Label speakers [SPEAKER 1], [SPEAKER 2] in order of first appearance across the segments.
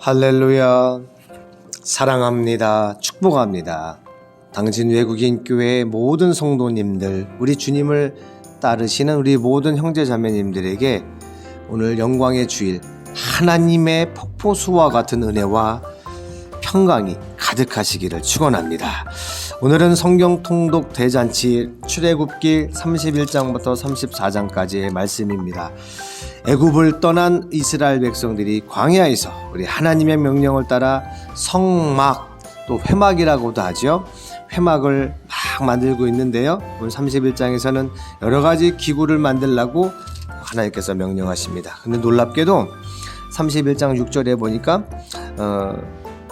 [SPEAKER 1] 할렐루야. 사랑합니다. 축복합니다. 당진 외국인 교회의 모든 성도님들, 우리 주님을 따르시는 우리 모든 형제자매님들에게 오늘 영광의 주일 하나님의 폭포수와 같은 은혜와 평강이 가득하시기를 축원합니다. 오늘은 성경 통독 대잔치 출애굽기 31장부터 34장까지의 말씀입니다. 애굽을 떠난 이스라엘 백성들이 광야에서 우리 하나님의 명령을 따라 성막, 또 회막이라고도 하죠. 회막을 막 만들고 있는데요. 오늘 31장에서는 여러 가지 기구를 만들라고 하나님께서 명령하십니다. 근데 놀랍게도 31장 6절에 보니까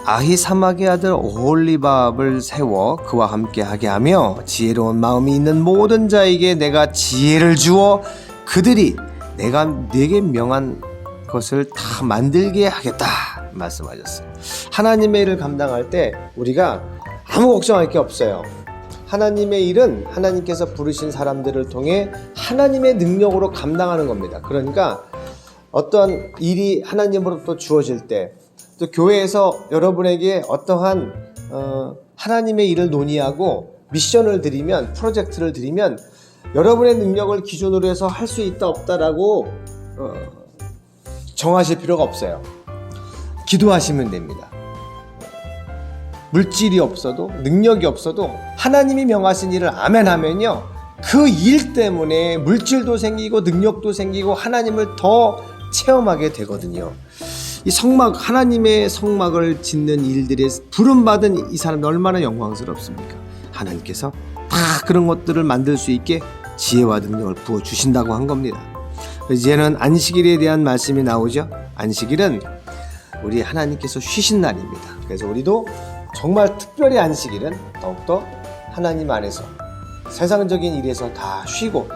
[SPEAKER 1] 아히사막의 아들 오홀리밥을 세워 그와 함께 하게 하며 지혜로운 마음이 있는 모든 자에게 내가 지혜를 주어 그들이 내가 네게 명한 것을 다 만들게 하겠다 말씀하셨어요. 하나님의 일을 감당할 때 우리가 아무 걱정할 게 없어요. 하나님의 일은 하나님께서 부르신 사람들을 통해 하나님의 능력으로 감당하는 겁니다. 그러니까 어떤 일이 하나님으로부터 주어질 때, 또 교회에서 여러분에게 어떠한 하나님의 일을 논의하고 미션을 드리면, 프로젝트를 드리면 여러분의 능력을 기준으로 해서 할 수 있다 없다라고 정하실 필요가 없어요. 기도하시면 됩니다. 물질이 없어도, 능력이 없어도 하나님이 명하신 일을 아멘 하면요, 그 일 때문에 물질도 생기고 능력도 생기고 하나님을 더 체험하게 되거든요. 이 성막, 하나님의 성막을 짓는 일들에 부름받은 이 사람이 얼마나 영광스럽습니까? 하나님께서 다 그런 것들을 만들 수 있게 지혜와 능력을 부어주신다고 한 겁니다. 이제는 안식일에 대한 말씀이 나오죠. 안식일은 우리 하나님께서 쉬신 날입니다. 그래서 우리도 정말 특별히 안식일은 더욱더 하나님 안에서 세상적인 일에서 다 쉬고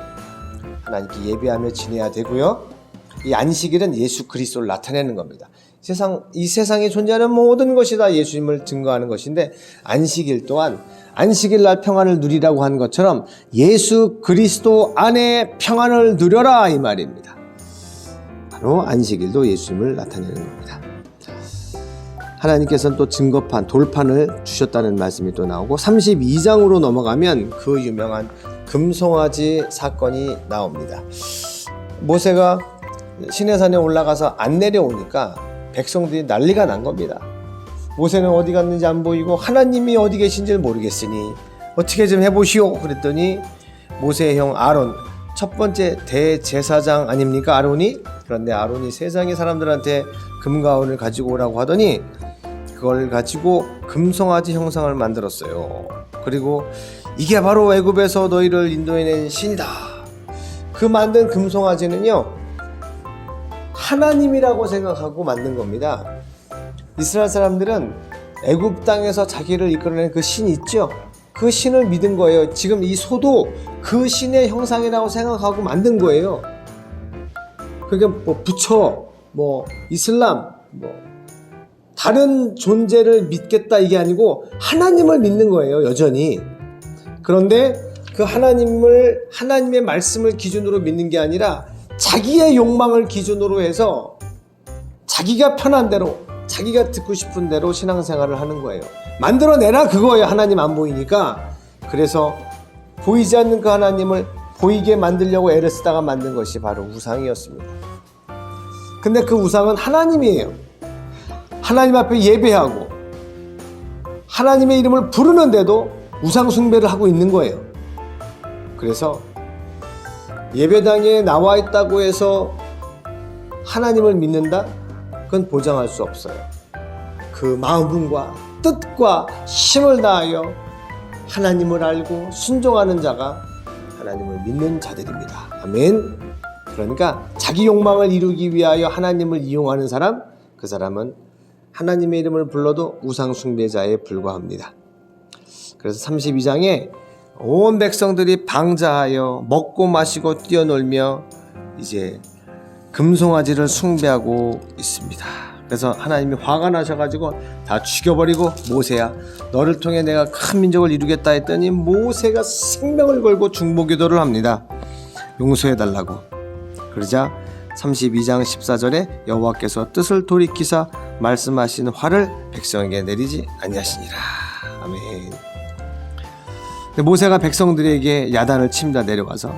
[SPEAKER 1] 하나님께 예배하며 지내야 되고요. 이 안식일은 예수 그리스도를 나타내는 겁니다. 이 세상에 존재하는 모든 것이 다 예수님을 증거하는 것인데, 안식일 또한 안식일 날 평안을 누리라고 한 것처럼 예수 그리스도 안에 평안을 누려라 이 말입니다. 바로 안식일도 예수님을 나타내는 겁니다. 하나님께서는 또 증거판, 돌판을 주셨다는 말씀이 또 나오고, 32장으로 넘어가면 그 유명한 금송아지 사건이 나옵니다. 모세가 시내산에 올라가서 안 내려오니까 백성들이 난리가 난 겁니다. 모세는 어디 갔는지 안 보이고 하나님이 어디 계신지 모르겠으니 어떻게 좀 해보시오. 그랬더니 모세의 형 아론, 첫 번째 대제사장 아닙니까, 아론이? 그런데 아론이 세상의 사람들한테 금과 은을 가지고 오라고 하더니 그걸 가지고 금송아지 형상을 만들었어요. 그리고 이게 바로 애굽에서 너희를 인도해낸 신이다. 그 만든 금송아지는요, 하나님이라고 생각하고 만든 겁니다. 이스라엘 사람들은 애굽 땅에서 자기를 이끌어낸 그 신 있죠? 그 신을 믿은 거예요. 지금 이 소도 그 신의 형상이라고 생각하고 만든 거예요. 그게 뭐 부처, 뭐 이슬람, 뭐 다른 존재를 믿겠다 이게 아니고 하나님을 믿는 거예요, 여전히. 그런데 그 하나님의 말씀을 기준으로 믿는 게 아니라 자기의 욕망을 기준으로 해서 자기가 편한 대로, 자기가 듣고 싶은 대로 신앙생활을 하는 거예요. 만들어내라 그거예요. 하나님 안 보이니까. 그래서 보이지 않는 그 하나님을 보이게 만들려고 애를 쓰다가 만든 것이 바로 우상이었습니다. 근데 그 우상은 하나님이에요. 하나님 앞에 예배하고 하나님의 이름을 부르는데도 우상 숭배를 하고 있는 거예요. 그래서 예배당에 나와 있다고 해서 하나님을 믿는다? 그건 보장할 수 없어요. 그 마음과 뜻과 힘을 다하여 하나님을 알고 순종하는 자가 하나님을 믿는 자들입니다. 아멘. 그러니까 자기 욕망을 이루기 위하여 하나님을 이용하는 사람, 그 사람은 하나님의 이름을 불러도 우상 숭배자에 불과합니다. 그래서 32장에 온 백성들이 방자하여 먹고 마시고 뛰어놀며 이제 금송아지를 숭배하고 있습니다. 그래서 하나님이 화가 나셔가지고 다 죽여버리고, 모세야 너를 통해 내가 큰 민족을 이루겠다 했더니 모세가 생명을 걸고 중보기도를 합니다. 용서해달라고. 그러자 32장 14절에 여호와께서 뜻을 돌이키사 말씀하신 화를 백성에게 내리지 아니하시니라. 아멘. 모세가 백성들에게 야단을 칩니다. 내려와서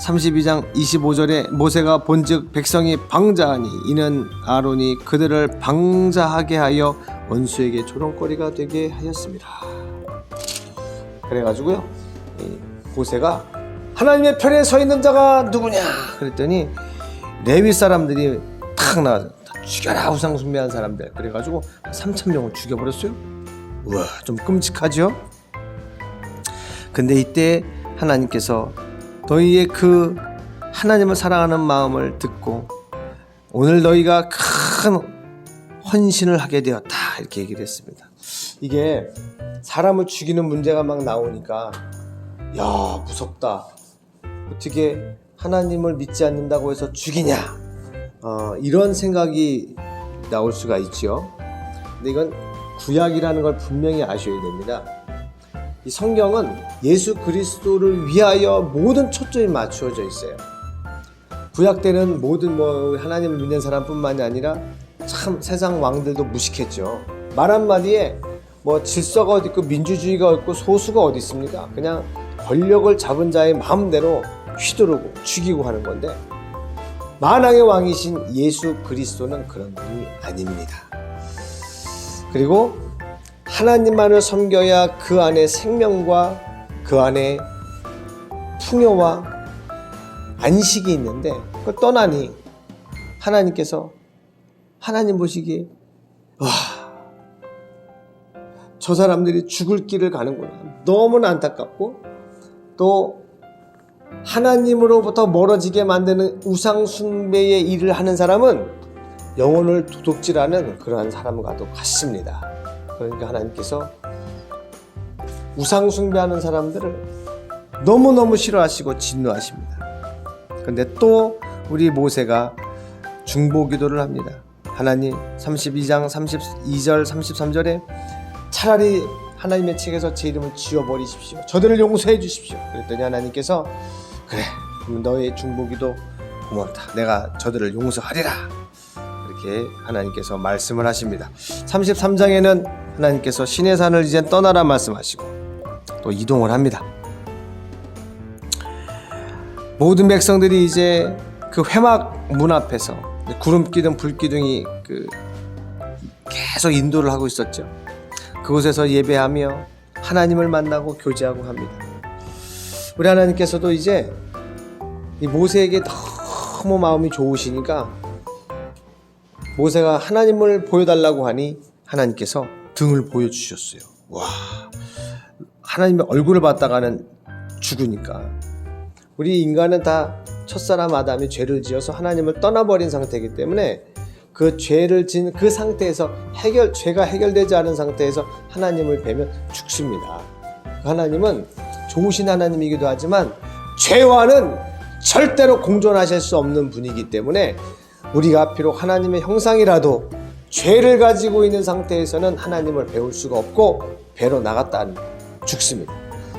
[SPEAKER 1] 32장 25절에 모세가 본즉 백성이 방자하니 이는 아론이 그들을 방자하게 하여 원수에게 조롱거리가 되게 하였습니다. 그래가지고요, 모세가 하나님의 편에 서 있는 자가 누구냐 그랬더니 레위 사람들이 탁 나와서 죽여라 우상 숭배한 사람들. 그래가지고 3,000명을 죽여버렸어요. 우와, 좀 끔찍하죠. 근데 이때 하나님께서 너희의 그 하나님을 사랑하는 마음을 듣고 오늘 너희가 큰 헌신을 하게 되었다 이렇게 얘기를 했습니다. 이게 사람을 죽이는 문제가 막 나오니까 야, 무섭다. 어떻게 하나님을 믿지 않는다고 해서 죽이냐, 이런 생각이 나올 수가 있죠. 근데 이건 구약이라는 걸 분명히 아셔야 됩니다. 이 성경은 예수 그리스도를 위하여 모든 초점이 맞추어져 있어요. 구약 때는 모든 하나님을 믿는 사람뿐만이 아니라 참 세상 왕들도 무식했죠. 말 한마디에 질서가 어디 있고 민주주의가 어디 있고 소수가 어디 있습니까? 그냥 권력을 잡은 자의 마음대로 휘두르고 죽이고 하는 건데, 만왕의 왕이신 예수 그리스도는 그런 분이 아닙니다. 그리고 하나님만을 섬겨야 그 안에 생명과 그 안에 풍요와 안식이 있는데, 그걸 떠나니 하나님께서 하나님 보시기에 와, 저 사람들이 죽을 길을 가는구나, 너무나 안타깝고, 또 하나님으로부터 멀어지게 만드는 우상 숭배의 일을 하는 사람은 영혼을 도둑질하는 그러한 사람과도 같습니다. 그러니까 하나님께서 우상 숭배하는 사람들을 너무너무 싫어하시고 진노하십니다. 그런데 또 우리 모세가 중보기도를 합니다. 하나님, 32장 32절 33절에 차라리 하나님의 책에서 제 이름을 지워버리십시오. 저들을 용서해 주십시오. 그랬더니 하나님께서 그래, 그럼 너의 중보기도 고맙다. 내가 저들을 용서하리라. 이렇게 하나님께서 말씀을 하십니다. 33장에는 하나님께서 시내산을 이제 떠나라 말씀하시고 또 이동을 합니다. 모든 백성들이 이제 그 회막 문 앞에서 구름 기둥 불 기둥이 계속 인도를 하고 있었죠. 그곳에서 예배하며 하나님을 만나고 교제하고 합니다. 우리 하나님께서도 이제 이 모세에게 너무 마음이 좋으시니까 모세가 하나님을 보여달라고 하니 하나님께서 등을 보여주셨어요. 와, 하나님의 얼굴을 봤다가는 죽으니까. 우리 인간은 다 첫사람 아담이 죄를 지어서 하나님을 떠나버린 상태이기 때문에 그 죄를 진 그 상태에서 죄가 해결되지 않은 상태에서 하나님을 뵈면 죽습니다. 하나님은 좋으신 하나님이기도 하지만 죄와는 절대로 공존하실 수 없는 분이기 때문에 우리가 비록 하나님의 형상이라도 죄를 가지고 있는 상태에서는 하나님을 배울 수가 없고 배로 나갔다 죽습니다.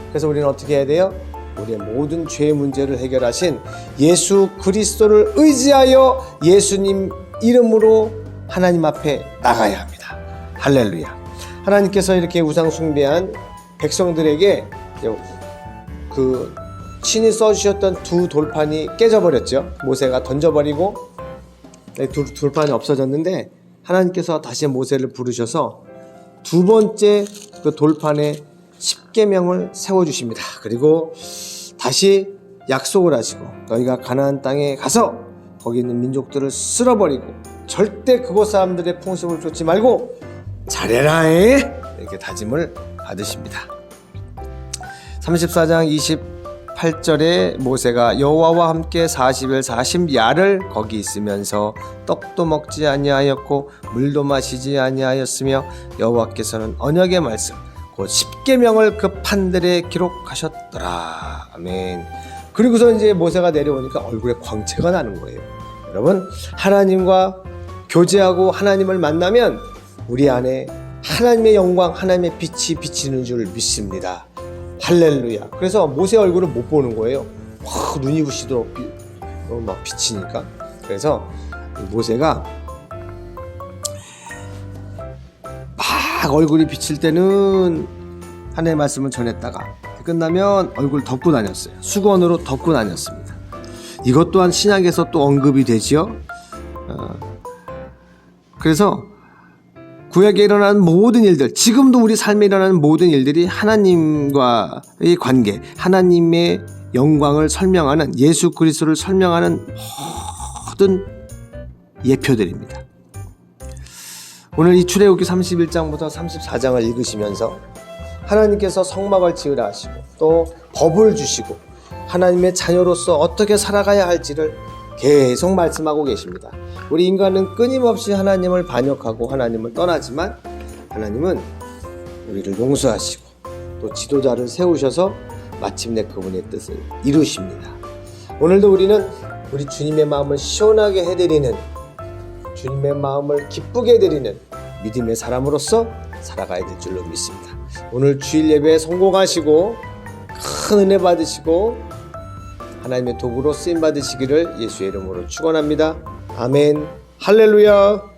[SPEAKER 1] 그래서 우리는 어떻게 해야 돼요? 우리의 모든 죄의 문제를 해결하신 예수 그리스도를 의지하여 예수님 이름으로 하나님 앞에 나가야 합니다. 할렐루야. 하나님께서 이렇게 우상 숭배한 백성들에게 그 친히 써주셨던 두 돌판이 깨져버렸죠. 모세가 던져버리고 돌판이 없어졌는데 하나님께서 다시 모세를 부르셔서 두 번째 그 돌판에 십계명을 세워주십니다. 그리고 다시 약속을 하시고 너희가 가나안 땅에 가서 거기 있는 민족들을 쓸어버리고 절대 그곳 사람들의 풍습을 쫓지 말고 잘해라 이렇게 다짐을 받으십니다. 34장 28절에 모세가 여호와와 함께 40일 40야를 거기 있으면서 떡도 먹지 아니하였고 물도 마시지 아니하였으며 여호와께서는 언약의 말씀 곧 십계명을 그 판들에 기록하셨더라. 아멘. 그리고서 이제 모세가 내려오니까 얼굴에 광채가 나는 거예요. 여러분, 하나님과 교제하고 하나님을 만나면 우리 안에 하나님의 영광, 하나님의 빛이 비치는 줄 믿습니다. 할렐루야. 그래서 모세 얼굴을 못 보는 거예요. 눈이 부시도록 막 비치니까. 그래서 모세가 막 얼굴이 비칠 때는 하나님의 말씀을 전했다가 끝나면 얼굴 덮고 다녔어요. 수건으로 덮고 다녔습니다. 이것 또한 신약에서 또 언급이 되지요. 그래서 구약에 일어나는 모든 일들, 지금도 우리 삶에 일어나는 모든 일들이 하나님과의 관계, 하나님의 영광을 설명하는, 예수 그리스도를 설명하는 모든 예표들입니다. 오늘 이 출애굽기 31장부터 34장을 읽으시면서 하나님께서 성막을 지으라 하시고 또 법을 주시고 하나님의 자녀로서 어떻게 살아가야 할지를 계속 말씀하고 계십니다. 우리 인간은 끊임없이 하나님을 반역하고 하나님을 떠나지만 하나님은 우리를 용서하시고 또 지도자를 세우셔서 마침내 그분의 뜻을 이루십니다. 오늘도 우리는 우리 주님의 마음을 시원하게 해드리는, 주님의 마음을 기쁘게 해드리는 믿음의 사람으로서 살아가야 될 줄로 믿습니다. 오늘 주일 예배에 성공하시고 큰 은혜 받으시고 하나님의 도구로 쓰임 받으시기를 예수의 이름으로 축원합니다. 아멘. 할렐루야.